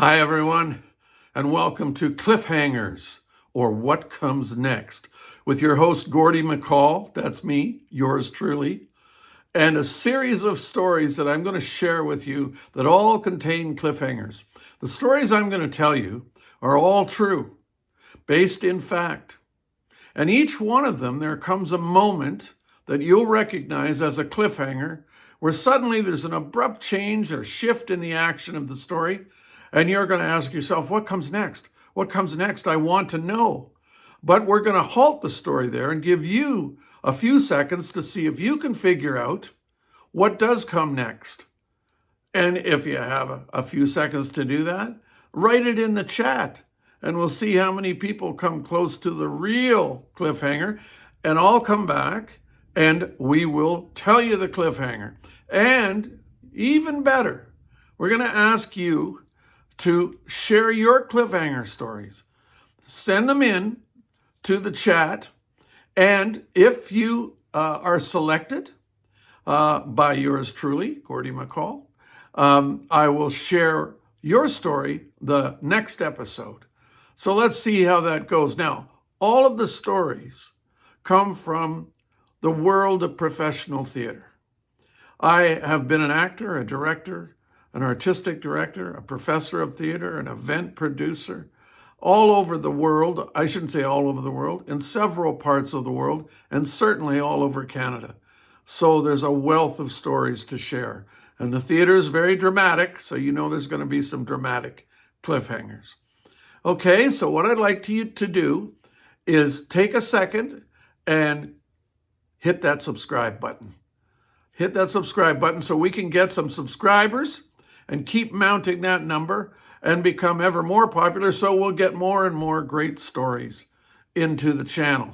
Hi, everyone, and welcome to Cliffhangers, or What Comes Next, with your host, Gordy McCall. That's me, yours truly, and a series of stories that I'm going to share with you that all contain cliffhangers. The stories I'm going to tell you are all true, based in fact. And each one of them, there comes a moment that you'll recognize as a cliffhanger where suddenly there's an abrupt change or shift in the action of the story. And you're going to ask yourself, what comes next? What comes next? I want to know. But we're going to halt the story there and give you a few seconds to see if you can figure out what does come next. And if you have a few seconds to do that, write it in the chat. And we'll see how many people come close to the real cliffhanger. And I'll come back and we will tell you the cliffhanger. And even better, we're going to ask you to share your cliffhanger stories. Send them in to the chat. And if you are selected by yours truly, Gordy McCall, I will share your story the next episode. So let's see how that goes. Now, all of the stories come from the world of professional theater. I have been an actor, a director, an artistic director, a professor of theater, an event producer, all over the world. I shouldn't say all over the world, in several parts of the world, and certainly all over Canada. So there's a wealth of stories to share. And the theater is very dramatic, so you know there's going to be some dramatic cliffhangers. Okay, so what I'd like you to do is take a second and hit that subscribe button. Hit that subscribe button so we can get some subscribers and keep mounting that number and become ever more popular so we'll get more and more great stories into the channel.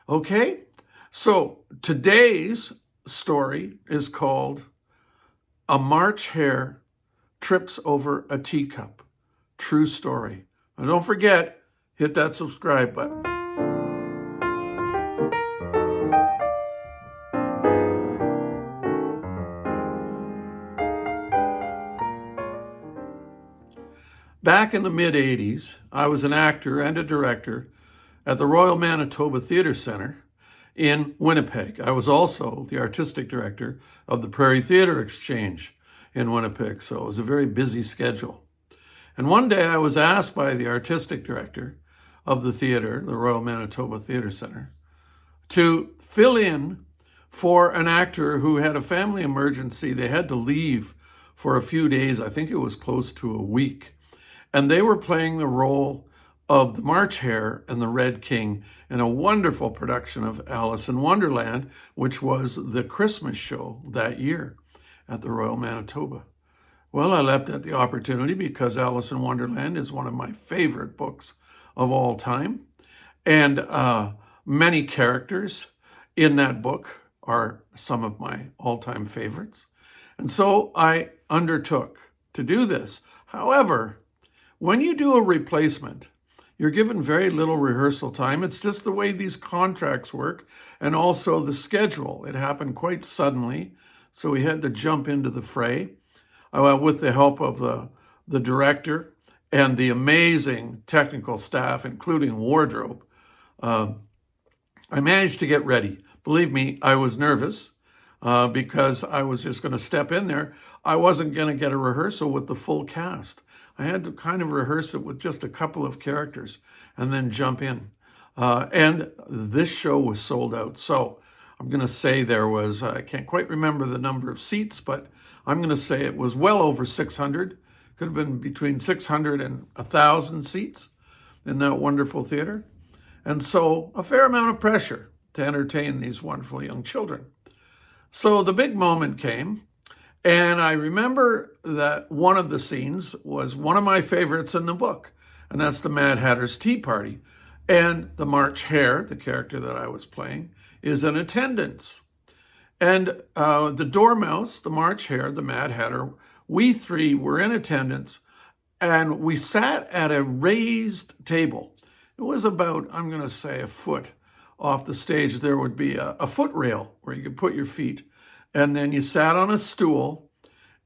Okay, so today's story is called A March Hare Trips Over a Teacup. True story. And don't forget, hit that subscribe button. Back in the mid-'80s, I was an actor and a director at the Royal Manitoba Theatre Centre in Winnipeg. I was also the artistic director of the Prairie Theatre Exchange in Winnipeg, so it was a very busy schedule. And one day I was asked by the artistic director of the theatre, the Royal Manitoba Theatre Centre, to fill in for an actor who had a family emergency. They had to leave for a few days. I think it was close to a week. And they were playing the role of the March Hare and the Red King in a wonderful production of Alice in Wonderland, which was the Christmas show that year at the Royal Manitoba. Well, I leapt at the opportunity because Alice in Wonderland is one of my favorite books of all time. And many characters in that book are some of my all-time favorites. And so I undertook to do this. However, when you do a replacement, you're given very little rehearsal time. It's just the way these contracts work, and also the schedule. It happened quite suddenly, so we had to jump into the fray with the help of the director and the amazing technical staff, including wardrobe. I managed to get ready. Believe me, I was nervous because I was just going to step in there. I wasn't going to get a rehearsal with the full cast. I had to kind of rehearse it with just a couple of characters and then jump in. And this show was sold out. So I'm going to say there was, I can't quite remember the number of seats, but I'm going to say it was well over 600. Could have been between 600 and 1,000 seats in that wonderful theater. And so a fair amount of pressure to entertain these wonderful young children. So the big moment came. And I remember that one of the scenes was one of my favorites in the book, and that's the Mad Hatter's Tea Party. And the March Hare, the character that I was playing, is in attendance. And the Dormouse, the March Hare, the Mad Hatter, we three were in attendance, and we sat at a raised table. It was about, I'm going to say, a foot off the stage. There would be a foot rail where you could put your feet. And then you sat on a stool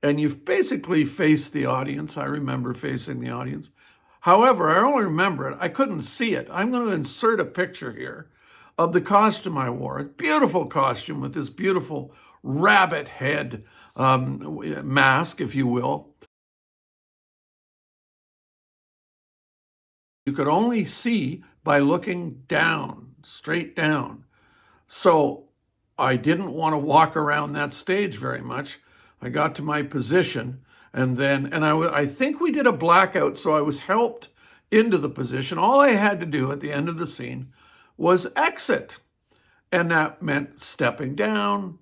and you've basically faced the audience. I remember facing the audience. However, I only remember it. I couldn't see it. I'm going to insert a picture here of the costume I wore. A beautiful costume with this beautiful rabbit head mask, if you will. You could only see by looking down, straight down. So I didn't want to walk around that stage very much. I got to my position, and I think we did a blackout, so I was helped into the position. All I had to do at the end of the scene was exit, and that meant stepping down,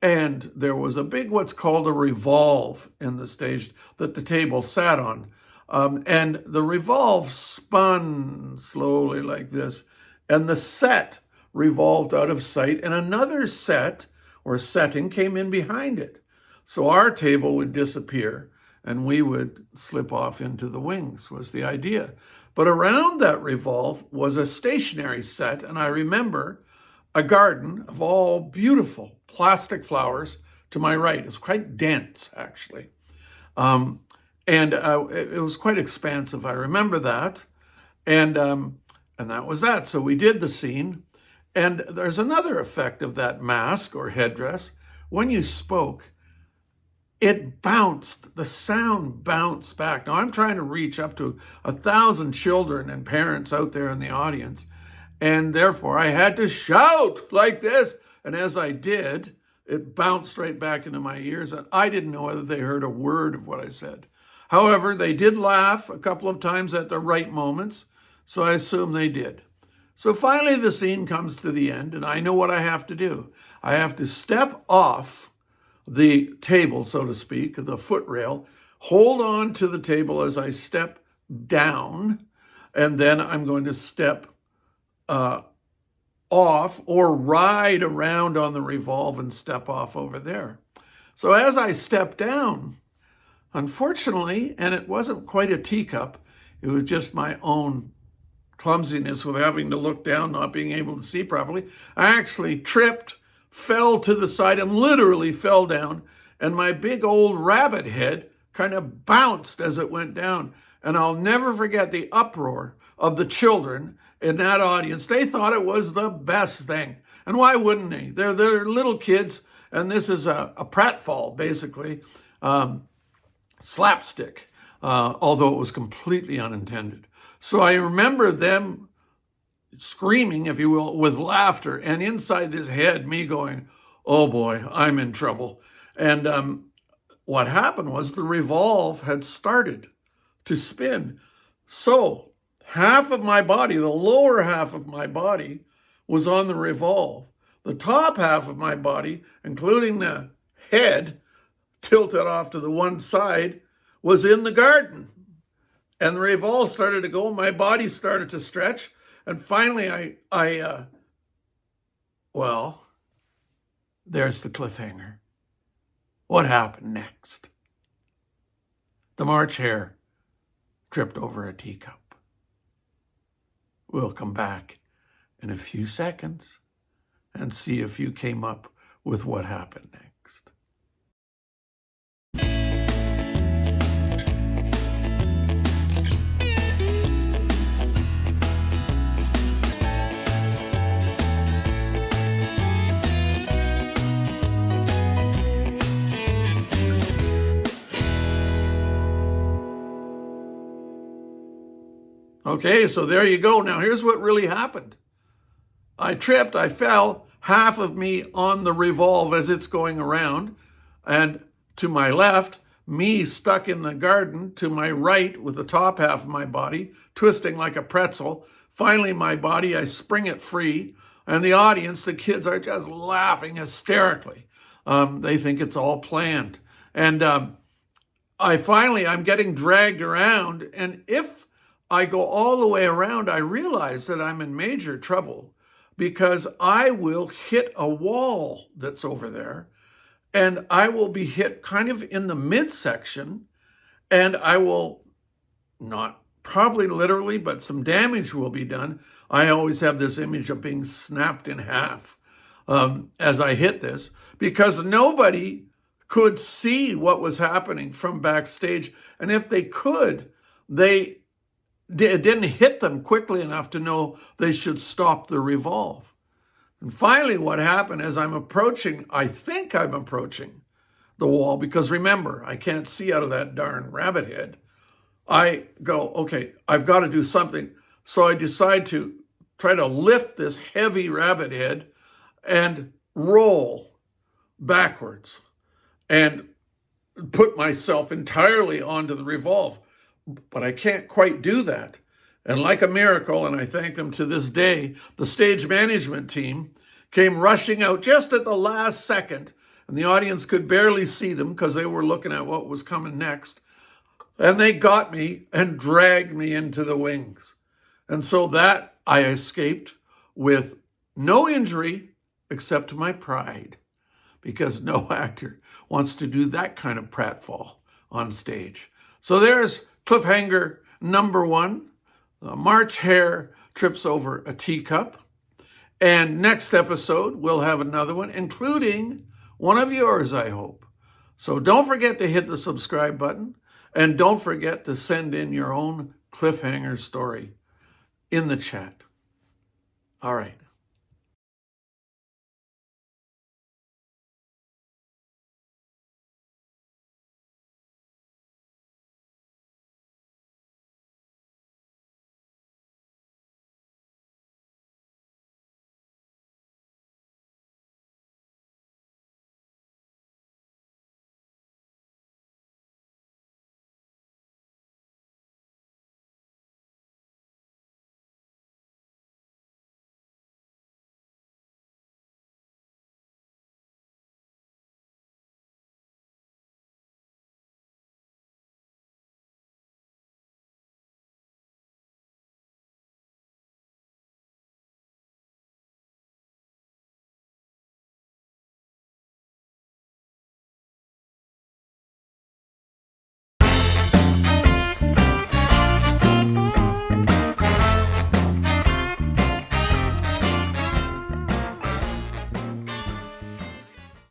and there was a big, what's called a revolve in the stage that the table sat on. And the revolve spun slowly like this, and the set revolved out of sight, and another set or setting came in behind it. So our table would disappear, and we would slip off into the wings, was the idea. But around that revolve was a stationary set, and I remember a garden of all beautiful plastic flowers to my right. It's quite dense, actually. And it was quite expansive. I remember that. And that was that. So we did the scene. And there's another effect of that mask or headdress. When you spoke, it bounced. The sound bounced back. Now, I'm trying to reach up to 1,000 children and parents out there in the audience. And therefore, I had to shout like this. And as I did, it bounced right back into my ears. And I didn't know whether they heard a word of what I said. However, they did laugh a couple of times at the right moments, so I assume they did. So finally the scene comes to the end, and I know what I have to do. I have to step off the table, so to speak, the footrail, hold on to the table as I step down, and then I'm going to step off or ride around on the revolve and step off over there. So as I step down, unfortunately, and it wasn't quite a teacup, it was just my own clumsiness with having to look down, not being able to see properly. I actually tripped, fell to the side, and literally fell down. And my big old rabbit head kind of bounced as it went down. And I'll never forget the uproar of the children in that audience. They thought it was the best thing. And why wouldn't they? They're little kids, and this is a pratfall, basically. Slapstick, although it was completely unintended. So I remember them screaming, if you will, with laughter, and inside this head, me going, oh boy, I'm in trouble. And what happened was the revolve had started to spin. So half of my body, the lower half of my body, was on the revolve. The top half of my body, including the head, tilted off to the one side, was in the garden. And the revolve started to go, my body started to stretch, and finally well, there's the cliffhanger. What happened next? The March Hare tripped over a teacup. We'll come back in a few seconds and see if you came up with what happened next. Okay, so there you go. Now here's what really happened. I tripped, I fell, half of me on the revolve as it's going around, and to my left, me stuck in the garden, to my right with the top half of my body, twisting like a pretzel. Finally, my body, I spring it free, and the audience, the kids are just laughing hysterically. They think it's all planned. And I'm getting dragged around, and if I go all the way around, I realize that I'm in major trouble because I will hit a wall that's over there, and I will be hit kind of in the midsection, and I will, not probably literally, but some damage will be done. I always have this image of being snapped in half as I hit this, because nobody could see what was happening from backstage. And if they could, it didn't hit them quickly enough to know they should stop the revolve. And finally, what happened as I think I'm approaching the wall, because remember, I can't see out of that darn rabbit head. I go, okay, I've got to do something. So I decide to try to lift this heavy rabbit head and roll backwards and put myself entirely onto the revolve. But I can't quite do that. And like a miracle, and I thank them to this day, the stage management team came rushing out just at the last second, and the audience could barely see them because they were looking at what was coming next. And they got me and dragged me into the wings. And so that I escaped with no injury except my pride, because no actor wants to do that kind of pratfall on stage. So there's cliffhanger number 1. March Hare trips over a teacup. And next episode, we'll have another one, including one of yours, I hope. So don't forget to hit the subscribe button, and don't forget to send in your own cliffhanger story in the chat. All right.